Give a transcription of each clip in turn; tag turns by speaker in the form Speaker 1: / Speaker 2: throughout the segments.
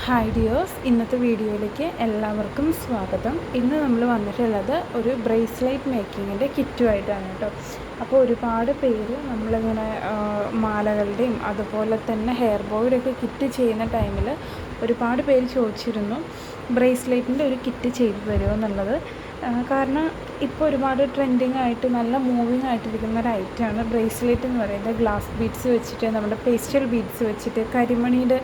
Speaker 1: Hi dears, ഇന്നത്തെ വീഡിയോയിലേക്ക് എല്ലാവർക്കും സ്വാഗതം. ഇന്ന് നമ്മൾ വന്നിട്ടുള്ളത് ഒരു ബ്രേസ്ലെറ്റ് മേക്കിങ്ങിൻ്റെ കിറ്റുമായിട്ടാണ് കേട്ടോ. അപ്പോൾ ഒരുപാട് പേര് നമ്മളിങ്ങനെ മാലകളുടെയും അതുപോലെ തന്നെ ഹെയർ ബോയുടെയൊക്കെ കിറ്റ് ചെയ്യുന്ന ടൈമിൽ ഒരുപാട് പേര് ചോദിച്ചിരുന്നു ബ്രേസ്ലെറ്റിൻ്റെ ഒരു കിറ്റ് ചെയ്തു തരുമോ എന്നുള്ളത്. കാരണം ഇപ്പോൾ ഒരുപാട് ട്രെൻഡിങ് ആയിട്ട് നല്ല മൂവിങ് ആയിട്ടിരിക്കുന്ന ഒരു ഐറ്റമാണ് ബ്രേസ്ലെറ്റ് എന്ന് പറയുന്നത്. ഗ്ലാസ് ബീഡ്സ് വെച്ചിട്ട്, നമ്മുടെ പേസ്റ്റൽ ബീഡ്സ് വെച്ചിട്ട്, കരിമണിയുടെ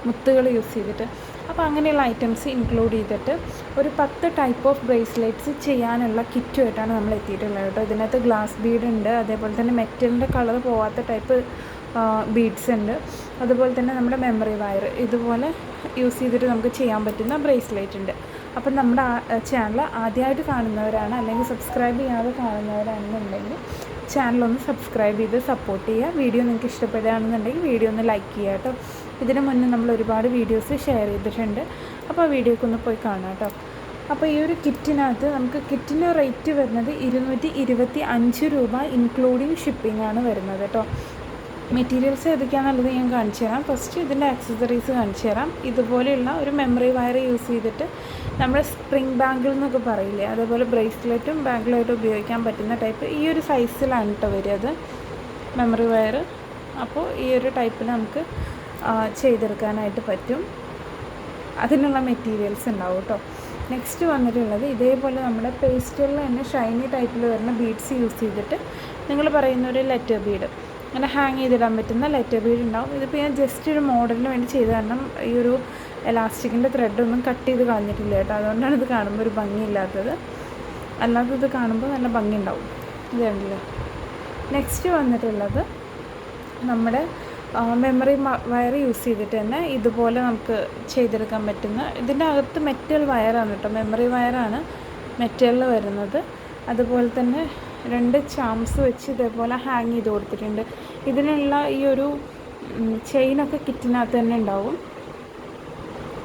Speaker 1: മുത്തുകൾ യൂസ് ചെയ്തിട്ട്, അപ്പോൾ അങ്ങനെയുള്ള ഐറ്റംസ് ഇൻക്ലൂഡ് ചെയ്തിട്ട് ഒരു 10 ടൈപ്പ് ഓഫ് ബ്രേസ്ലെറ്റ്സ് ചെയ്യാനുള്ള കിറ്റുമായിട്ടാണ് നമ്മൾ എത്തിയിട്ടുള്ളത് കേട്ടോ. ഇതിനകത്ത് ഗ്ലാസ് ബീഡ് ഉണ്ട്, അതേപോലെ തന്നെ മെറ്റലിൻ്റെ കളർ പോവാത്ത ടൈപ്പ് ബീഡ്സ് ഉണ്ട്, അതുപോലെ തന്നെ നമ്മുടെ മെമ്മറി വയർ ഇതുപോലെ യൂസ് ചെയ്തിട്ട് നമുക്ക് ചെയ്യാൻ പറ്റുന്ന ബ്രേസ്ലെറ്റ് ഉണ്ട്. അപ്പം നമ്മുടെ ചാനൽ ആദ്യമായിട്ട് കാണുന്നവരാണ് അല്ലെങ്കിൽ സബ്സ്ക്രൈബ് ചെയ്യാതെ കാണുന്നവരാണെന്നുണ്ടെങ്കിൽ ചാനലൊന്ന് സബ്സ്ക്രൈബ് ചെയ്ത് സപ്പോർട്ട് ചെയ്യുക. വീഡിയോ നിങ്ങൾക്ക് ഇഷ്ടപ്പെടുകയാണെന്നുണ്ടെങ്കിൽ വീഡിയോ ഒന്ന് ലൈക്ക് ചെയ്യുക കേട്ടോ. ഇതിന് മുന്നേ നമ്മൾ ഒരുപാട് വീഡിയോസ് ഷെയർ ചെയ്തിട്ടുണ്ട്, അപ്പോൾ ആ വീഡിയോക്ക് ഒന്ന് പോയി കാണാം കേട്ടോ. അപ്പോൾ ഈ ഒരു കിറ്റിനകത്ത് നമുക്ക് കിറ്റിൻ്റെ റേറ്റ് വരുന്നത് 225 രൂപ ഇൻക്ലൂഡിങ് ഷിപ്പിംഗ് ആണ് വരുന്നത് കേട്ടോ. മെറ്റീരിയൽസ് ഏതൊക്കെയാണെന്നുള്ളത് ഞാൻ കാണിച്ചു തരാം. ഫസ്റ്റ് ഇതിൻ്റെ ആക്സസറീസ് കാണിച്ചു തരാം. ഇതുപോലെയുള്ള ഒരു മെമ്മറി വയർ യൂസ് ചെയ്തിട്ട് നമ്മൾ സ്പ്രിംഗ് ബാങ്കിൾ എന്നൊക്കെ പറയില്ലേ, അതേപോലെ ബ്രേസ്ലെറ്റും ബാങ്കിളുമായിട്ട് ഉപയോഗിക്കാൻ പറ്റുന്ന ടൈപ്പ് ഈ ഒരു സൈസിലാണ് കേട്ടോ വരിക അത് മെമ്മറി വയർ. അപ്പോൾ ഈ ഒരു ടൈപ്പിൽ നമുക്ക് ചെയ്തെടുക്കാനായിട്ട് പറ്റും. അതിനുള്ള മെറ്റീരിയൽസ് ഉണ്ടാവും കേട്ടോ. നെക്സ്റ്റ് വന്നിട്ടുള്ളത് ഇതേപോലെ നമ്മുടെ പേസ്റ്റലിൽ തന്നെ ഷൈനി ടൈപ്പിൽ വരുന്ന ബീഡ്സ് യൂസ് ചെയ്തിട്ട് നിങ്ങൾ പറയുന്ന ഒരു ലെറ്റർ ബീഡ്, അങ്ങനെ ഹാങ് ചെയ്തിടാൻ പറ്റുന്ന ലെറ്റർ ബീഡ് ഉണ്ടാവും. ഇതിപ്പോൾ ഞാൻ ജസ്റ്റ് ഒരു മോഡലിന് വേണ്ടി ചെയ്ത്, കാരണം ഈ ഒരു എലാസ്റ്റിക്കിൻ്റെ ത്രെഡൊന്നും കട്ട് ചെയ്ത് കളഞ്ഞിട്ടില്ല കേട്ടോ. അതുകൊണ്ടാണ് ഇത് കാണുമ്പോൾ ഒരു ഭംഗിയില്ലാത്തത്. അല്ലാതെ ഇത് കാണുമ്പോൾ നല്ല ഭംഗി ഉണ്ടാവും. ഇത് കണ്ടില്ലേ. നെക്സ്റ്റ് വന്നിട്ടുള്ളത് നമ്മുടെ മെമ്മറി വയർ യൂസ് ചെയ്തിട്ട് തന്നെ ഇതുപോലെ നമുക്ക് ചെയ്തെടുക്കാൻ പറ്റുന്ന, ഇതിൻ്റെ അകത്ത് മെറ്റൽ വയറാണ് കേട്ടോ, മെമ്മറി വയറാണ് മെറ്റലിൽ വരുന്നത്. അതുപോലെ തന്നെ 2 ചാംസ് വെച്ച് ഇതേപോലെ ഹാങ് ചെയ്ത് കൊടുത്തിട്ടുണ്ട്. ഇതിനുള്ള ഈ ഒരു ചെയിനൊക്കെ കിറ്റിനകത്ത് തന്നെ ഉണ്ടാവും.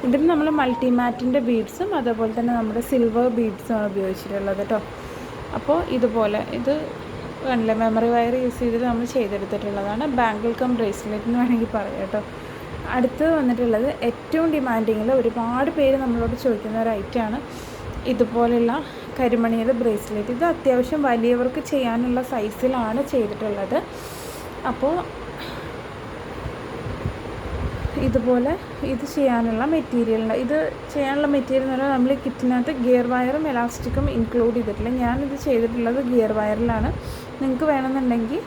Speaker 1: ഇതിന് നമ്മൾ മൾട്ടിമാറ്റിൻ്റെ ബീഡ്സും അതേപോലെ തന്നെ നമ്മുടെ സിൽവർ ബീഡ്സുമാണ് ഉപയോഗിച്ചിട്ടുള്ളത് കേട്ടോ. അപ്പോൾ ഇതുപോലെ ഇത് കണ്ടില്ലേ, മെമ്മറി വയർ യൂസ് ചെയ്തിട്ട് നമ്മൾ ചെയ്തെടുത്തിട്ടുള്ളതാണ്. ബാങ്കിൾ കം ബ്രേസ്ലെറ്റ് എന്ന് വേണമെങ്കിൽ പറയാം കേട്ടോ. അടുത്ത് വന്നിട്ടുള്ളത് ഏറ്റവും ഡിമാൻഡിങ്ങിൽ ഒരുപാട് പേര് നമ്മളോട് ചോദിക്കുന്ന ഒരു ഐറ്റമാണ് ഇതുപോലെയുള്ള കരിമണിയുടെ ബ്രേസ്ലെറ്റ്. ഇത് അത്യാവശ്യം വലിയവർക്ക് ചെയ്യാനുള്ള സൈസിലാണ് ചെയ്തിട്ടുള്ളത്. അപ്പോൾ ഇതുപോലെ ഇത് ചെയ്യാനുള്ള മെറ്റീരിയൽ എന്ന് പറഞ്ഞാൽ നമ്മൾ കിറ്റിനകത്ത് ഗിയർ വയറും എലാസ്റ്റിക്കും ഇൻക്ലൂഡ് ചെയ്തിട്ടില്ല. ഞാനിത് ചെയ്തിട്ടുള്ളത് ഗിയർ വയറിലാണ്. നിങ്ങൾക്ക് വേണമെന്നുണ്ടെങ്കിൽ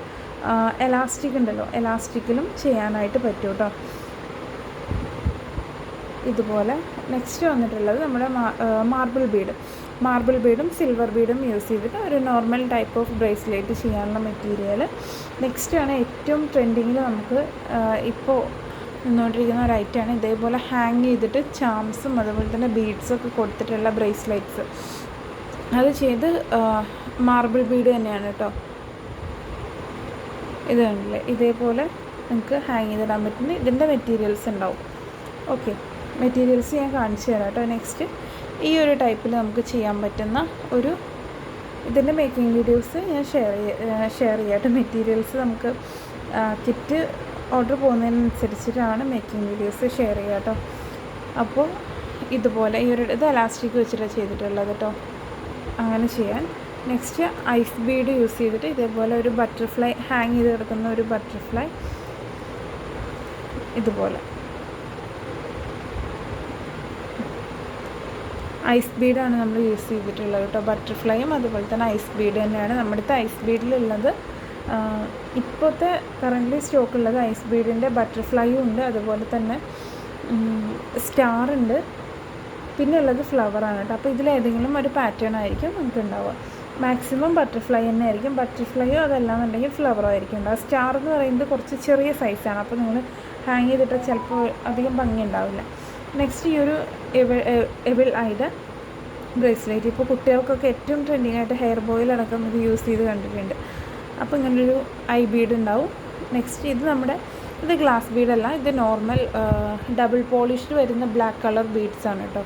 Speaker 1: എലാസ്റ്റിക് ഉണ്ടല്ലോ, എലാസ്റ്റിക്കിലും ചെയ്യാനായിട്ട് പറ്റും കേട്ടോ. ഇതുപോലെ നെക്സ്റ്റ് വന്നിട്ടുള്ളത് നമ്മുടെ മാർബിൾ ബീഡും സിൽവർ ബീഡും യൂസ് ചെയ്തിട്ട് ഒരു നോർമൽ ടൈപ്പ് ഓഫ് ബ്രേസ്ലെറ്റ് ചെയ്യാനുള്ള മെറ്റീരിയൽ. നെക്സ്റ്റ് ആണ് ഏറ്റവും ട്രെൻഡിങ്ങിൽ നമുക്ക് ഇപ്പോൾ നിന്നുകൊണ്ടിരിക്കുന്ന ഒരു ഐറ്റമാണ് ഇതേപോലെ ഹാങ് ചെയ്തിട്ട് ചാംസും അതുപോലെ തന്നെ ബീഡ്സൊക്കെ കൊടുത്തിട്ടുള്ള ബ്രേസ്ലെറ്റ്സ്. അത് ചെയ്ത് മാർബിൾ ബീഡ് തന്നെയാണ് കേട്ടോ. ഇത് കണ്ടില്ലേ, ഇതേപോലെ നമുക്ക് ഹാങ് ചെയ്തിടാൻ പറ്റുന്ന ഇതിൻ്റെ മെറ്റീരിയൽസ് ഉണ്ടാവും. ഓക്കെ, മെറ്റീരിയൽസ് ഞാൻ കാണിച്ചു തരാം കേട്ടോ. നെക്സ്റ്റ് ഈ ഒരു ടൈപ്പിൽ നമുക്ക് ചെയ്യാൻ പറ്റുന്ന ഒരു ഇതിൻ്റെ മേക്കിംഗ് വീഡിയോസ് ഞാൻ ഷെയർ ചെയ്യാം. മെറ്റീരിയൽസ് നമുക്ക് കിറ്റ് ഓർഡർ പോകുന്നതിനനുസരിച്ചിട്ടാണ് മേക്കിംഗ് വീഡിയോസ് ഷെയർ ചെയ്യുക കേട്ടോ. അപ്പോൾ ഇതുപോലെ ഈ ഒരു ഇത് എലാസ്റ്റിക് വെച്ചിട്ടാണ് ചെയ്തിട്ടുള്ളത് കേട്ടോ. അങ്ങനെ ചെയ്യാൻ. നെക്സ്റ്റ് ഐസ് ബീഡ് യൂസ് ചെയ്തിട്ട് ഇതേപോലെ ഒരു ബട്ടർഫ്ലൈ ഹാങ് ചെയ്ത് കിടക്കുന്ന ഒരു ബട്ടർഫ്ലൈ ഇതുപോലെ ഐസ് ബീഡാണ് നമ്മൾ യൂസ് ചെയ്തിട്ടുള്ളത് കേട്ടോ. ബട്ടർഫ്ലൈയും അതുപോലെ തന്നെ ഐസ് ബീഡ് തന്നെയാണ് നമ്മുടെ അടുത്ത് ഐസ് ബീഡിലുള്ളത്. ഇപ്പോഴത്തെ കറൻ്റ് സ്റ്റോക്കുള്ളത് ഐസ് ബീഡിൻ്റെ ബട്ടർഫ്ലൈയും ഉണ്ട്, അതുപോലെ തന്നെ സ്റ്റാർ ഉണ്ട്, പിന്നെ ഉള്ളത് ഫ്ലവറാണ് കേട്ടോ. അപ്പോൾ ഇതിലേതെങ്കിലും ഒരു പാറ്റേൺ ആയിരിക്കും നമുക്ക് ഉണ്ടാവുക. മാക്സിമം ബട്ടർഫ്ലൈ തന്നെ ആയിരിക്കും. ബട്ടർഫ്ലൈയോ അതല്ലാന്നുണ്ടെങ്കിൽ ഫ്ലവറോ ആയിരിക്കും ഉണ്ടാവുക. സ്റ്റാർ എന്ന് പറയുന്നത് കുറച്ച് ചെറിയ സൈസാണ്, അപ്പോൾ നിങ്ങൾ ഹാങ് ചെയ്തിട്ട് ചിലപ്പോൾ അധികം ഭംഗി ഉണ്ടാവില്ല. നെക്സ്റ്റ് ഈ ഒരു എവിൾ ഐയുടെ ബ്രേസ്ലെറ്റ് ഇപ്പോൾ കുട്ടികൾക്കൊക്കെ ഏറ്റവും ട്രെൻഡിങ് ആയിട്ട് ഹെയർ ബോയിലടക്കം ഇത് യൂസ് ചെയ്ത് കണ്ടിട്ടുണ്ട്. അപ്പോൾ ഇങ്ങനൊരു ഐ ബീഡ് ഉണ്ടാവും. നെക്സ്റ്റ് ഇത് ഗ്ലാസ് ബീഡല്ല, ഇത് നോർമൽ ഡബിൾ പോളിഷ്ഡ് വരുന്ന ബ്ലാക്ക് കളർ ബീഡ്സാണ് കേട്ടോ.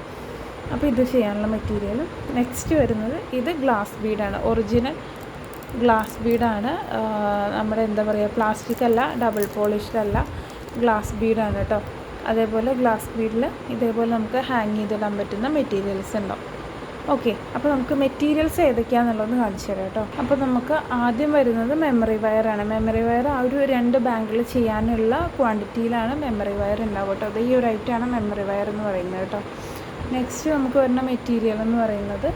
Speaker 1: അപ്പോൾ ഇത് ചെയ്യാനുള്ള മെറ്റീരിയൽ. നെക്സ്റ്റ് വരുന്നത് ഇത് ഗ്ലാസ് ബീഡാണ്, ഒറിജിനൽ ഗ്ലാസ് ബീഡാണ്. നമ്മുടെ എന്താ പറയുക, പ്ലാസ്റ്റിക് അല്ല, ഡബിൾ പോളിഷ്ഡ് അല്ല, ഗ്ലാസ് ബീഡാണ് കേട്ടോ. അതേപോലെ ഗ്ലാസ് ബീഡിൽ ഇതേപോലെ നമുക്ക് ഹാങ് ചെയ്തിടാൻ പറ്റുന്ന മെറ്റീരിയൽസ് ഉണ്ടാവും. ഓക്കെ, അപ്പോൾ നമുക്ക് മെറ്റീരിയൽസ് ഏതൊക്കെയാണെന്നുള്ളതൊന്ന് കാണിച്ചു തരാം കേട്ടോ. അപ്പോൾ നമുക്ക് ആദ്യം വരുന്നത് മെമ്മറി വയറാണ്. മെമ്മറി വയർ ആ ഒരു 2 ബാങ്കിൽ ചെയ്യാനുള്ള ക്വാണ്ടിറ്റിയിലാണ് മെമ്മറി വയർ ഉണ്ടാവും കേട്ടോ. അത് ഈ ഒരു ഐറ്റമാണ് മെമ്മറി വയർ എന്ന് പറയുന്നത് കേട്ടോ. നെക്സ്റ്റ് നമുക്ക് വരുന്ന മെറ്റീരിയൽ എന്ന് പറയുന്നത്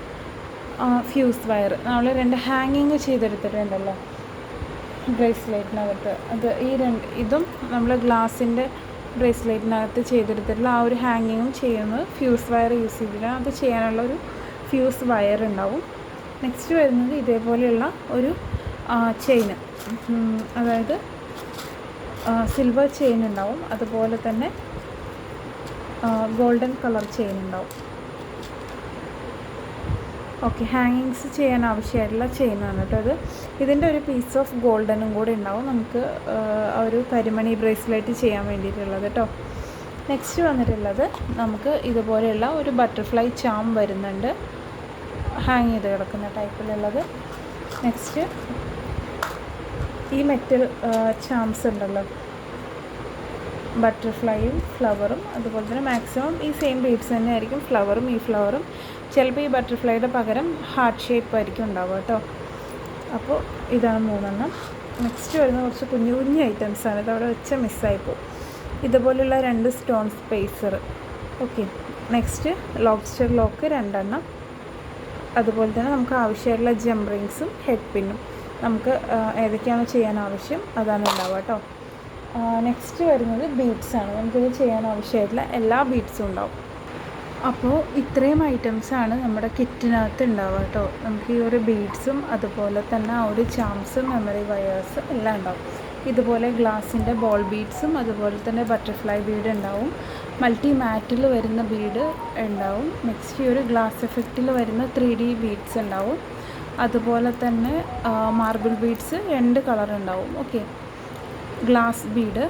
Speaker 1: ഫ്യൂസ് വയർ. നമ്മൾ 2 ഹാങ്ങിങ് ചെയ്തെടുത്തിട്ടുണ്ടല്ലോ ബ്രേസ്ലെറ്റിനകത്ത്, അത് ഇതും നമ്മൾ ഗ്ലാസിൻ്റെ ബ്രേസ്ലെറ്റിനകത്ത് ചെയ്തെടുത്തിട്ടുള്ള ആ ഒരു ഹാങ്ങിങ്ങും ചെയ്യുന്നത് ഫ്യൂസ് വയർ യൂസ് ചെയ്തിട്ടാണ്. അത് ചെയ്യാനുള്ള ഒരു ഫ്യൂസ് വയർ ഉണ്ടാവും. നെക്സ്റ്റ് വരുന്നത് ഇതേപോലെയുള്ള ഒരു ചെയിന്, അതായത് സിൽവർ ചെയിൻ ഉണ്ടാവും, അതുപോലെ തന്നെ ഗോൾഡൻ കളർ ചെയിൻ ഉണ്ടാവും. ഓക്കെ, ഹാങ്ങിങ്സ് ചെയ്യാൻ ആവശ്യമായിട്ടുള്ള ചെയിനാണ് കേട്ടോ. ഇതിൻ്റെ ഒരു പീസ് ഓഫ് ഗോൾഡനും കൂടെ ഉണ്ടാവും നമുക്ക് ഒരു കരിമണി ബ്രേസ്ലെറ്റ് ചെയ്യാൻ വേണ്ടിയിട്ടുള്ളത് കേട്ടോ. നെക്സ്റ്റ് വന്നിട്ടുള്ളത് നമുക്ക് ഇതുപോലെയുള്ള ഒരു ബട്ടർഫ്ലൈ ചാം വരുന്നുണ്ട്, ഹാങ് ചെയ്ത് കിടക്കുന്ന ടൈപ്പിലുള്ളത്. നെക്സ്റ്റ് ഈ മെറ്റൽ ചാംസ് ഉണ്ടല്ലോ, ബട്ടർഫ്ലൈയും ഫ്ലവറും, അതുപോലെ തന്നെ മാക്സിമം ഈ സെയിം ബീഡ്സ് തന്നെ ആയിരിക്കും ഫ്ലവറും. ഈ ഫ്ലവറും ചിലപ്പോൾ ഈ ബട്ടർഫ്ലൈയുടെ പകരം ഹാർട്ട് ഷേപ്പ് ആയിരിക്കും ഉണ്ടാവുക കേട്ടോ. അപ്പോൾ ഇതാണ് 3 നെക്സ്റ്റ് വരുന്ന കുറച്ച് കുഞ്ഞു കുഞ്ഞു ഐറ്റംസാണ്. ഇതവിടെ വെച്ച മിസ്സായിപ്പോൾ. ഇതുപോലുള്ള 2 stone spacer. Okay, next lobster lock 2. അതുപോലെ തന്നെ നമുക്ക് ആവശ്യമായിട്ടുള്ള ജംപ് റിങ്സും ഹെഡ് പിന്നും നമുക്ക് ഏതൊക്കെയാണ് ചെയ്യാൻ ആവശ്യം അതാണ് ഉണ്ടാവുക കേട്ടോ. നെക്സ്റ്റ് വരുന്നത് ബീഡ്സാണ്. നമുക്കിത് ചെയ്യാൻ ആവശ്യമായിട്ടുള്ള എല്ലാ ബീഡ്സും ഉണ്ടാവും. അപ്പോൾ ഇത്രയും ഐറ്റംസാണ് നമ്മുടെ കിറ്റിനകത്ത് ഉണ്ടാവുക കേട്ടോ. നമുക്ക് ഈ ഒരു ബീഡ്സും അതുപോലെ തന്നെ ആ ഒരു ചാംസും മെമ്മറി വയേഴ്സ് എല്ലാം ഉണ്ടാവും. ഇതുപോലെ ഗ്ലാസിൻ്റെ ബോൾ ബീഡ്സും അതുപോലെ തന്നെ ബട്ടർഫ്ലൈ ബീഡ് ഉണ്ടാവും. മൾട്ടി മാറ്റിൽ വരുന്ന ബീഡ് ഉണ്ടാവും. നെക്സ്റ്റ് ഈ ഒരു ഗ്ലാസ് എഫക്റ്റിൽ വരുന്ന 3D ബീഡ്സ് ഉണ്ടാവും. അതുപോലെ തന്നെ മാർബിൾ ബീഡ്സ് 2 കളർ ഉണ്ടാവും. Okay, glass Bede.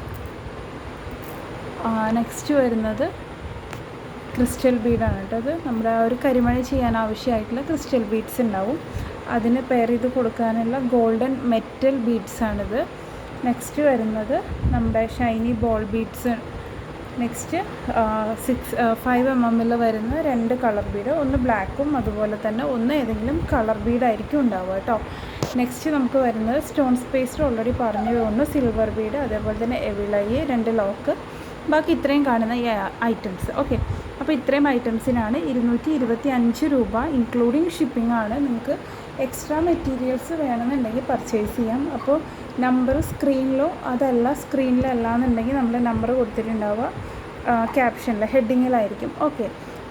Speaker 1: നെക്സ്റ്റ് വരുന്നത് ക്രിസ്റ്റൽ ബീഡാണ് കേട്ടോ. അത് നമ്മുടെ ആ ഒരു കരിമണി ചെയ്യാൻ ആവശ്യമായിട്ടുള്ള ക്രിസ്റ്റൽ ബീഡ്സ് ഉണ്ടാവും. അതിന് പെയർ ചെയ്ത് കൊടുക്കാനുള്ള ഗോൾഡൻ മെറ്റൽ ബീഡ്സാണിത്. നെക്സ്റ്റ് വരുന്നത് നമ്മുടെ Shiny ball beads. Next 5 mm വരുന്ന 2 കളർ ബീഡ്, ഒന്ന് ബ്ലാക്കും അതുപോലെ തന്നെ ഒന്ന് ഏതെങ്കിലും കളർ ബീഡായിരിക്കും ഉണ്ടാവുക കേട്ടോ. നെക്സ്റ്റ് നമുക്ക് വരുന്നത് സ്റ്റോൺ സ്പേസർ ഓൾറെഡി പറഞ്ഞു, ഒന്ന് സിൽവർ ബീഡ്, അതേപോലെ തന്നെ എവിളൈ 2 ലോക്ക്. ബാക്കി ഇത്രയും കാണുന്ന ഈ ഐറ്റംസ്. ഓക്കെ, അപ്പോൾ ഇത്രയും ഐറ്റംസിനാണ് 225 രൂപ ഇൻക്ലൂഡിങ് ഷിപ്പിംഗ് ആണ്. നിങ്ങൾക്ക് എക്സ്ട്രാ മെറ്റീരിയൽസ് വേണമെന്നുണ്ടെങ്കിൽ പർച്ചേസ് ചെയ്യാം. അപ്പോൾ നമ്പർ സ്ക്രീനിലോ സ്ക്രീനിലല്ല എന്നുണ്ടെങ്കിൽ നമ്മൾ നമ്പർ കൊടുത്തിട്ടുണ്ടാവുക ക്യാപ്ഷനിൽ ഹെഡിങ്ങിലായിരിക്കും. ഓക്കെ,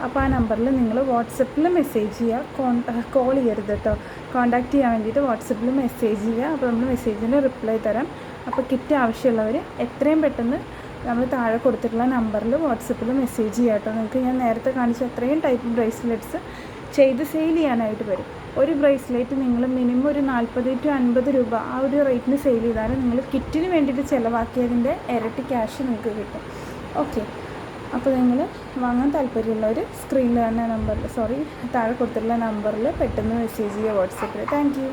Speaker 1: അപ്പോൾ ആ നമ്പറിൽ നിങ്ങൾ വാട്സപ്പിൽ മെസ്സേജ് ചെയ്യുക, കോൾ ചെയ്യരുത് കേട്ടോ. കോൺടാക്റ്റ് ചെയ്യാൻ വേണ്ടിയിട്ട് വാട്സപ്പിൽ മെസ്സേജ് ചെയ്യുക. അപ്പോൾ നമ്മൾ മെസ്സേജിന് റിപ്ലൈ തരാം. അപ്പോൾ കിറ്റ് ആവശ്യമുള്ളവർ എത്രയും പെട്ടെന്ന് നമ്മൾ താഴെ കൊടുത്തിട്ടുള്ള നമ്പറിൽ വാട്സപ്പിൽ മെസ്സേജ് ചെയ്യാം കേട്ടോ. നിങ്ങൾക്ക് ഞാൻ നേരത്തെ കാണിച്ച അത്രയും ടൈപ്പ് ബ്രേസ്ലെറ്റ്സ് ചെയ്ത് സെയിൽ ചെയ്യാനായിട്ട് വരും. ഒരു ബ്രേസ്ലെറ്റ് നിങ്ങൾ മിനിമം ഒരു 40 to 50 രൂപ ആ ഒരു റേറ്റിന് സെയിൽ ചെയ്താൽ നിങ്ങൾ കിറ്റിന് വേണ്ടിയിട്ട് ചിലവാക്കിയതിൻ്റെ ഇരട്ടി ക്യാഷ് നിങ്ങൾക്ക് കിട്ടും. ഓക്കെ, അപ്പോൾ നിങ്ങൾ വാങ്ങാൻ താല്പര്യമുള്ളവർ സ്ക്രീനിൽ തന്നെ താഴെ കൊടുത്തിട്ടുള്ള നമ്പറിൽ പെട്ടെന്ന് മെസ്സേജ് ചെയ്യുക വാട്സപ്പിൽ. Thank you.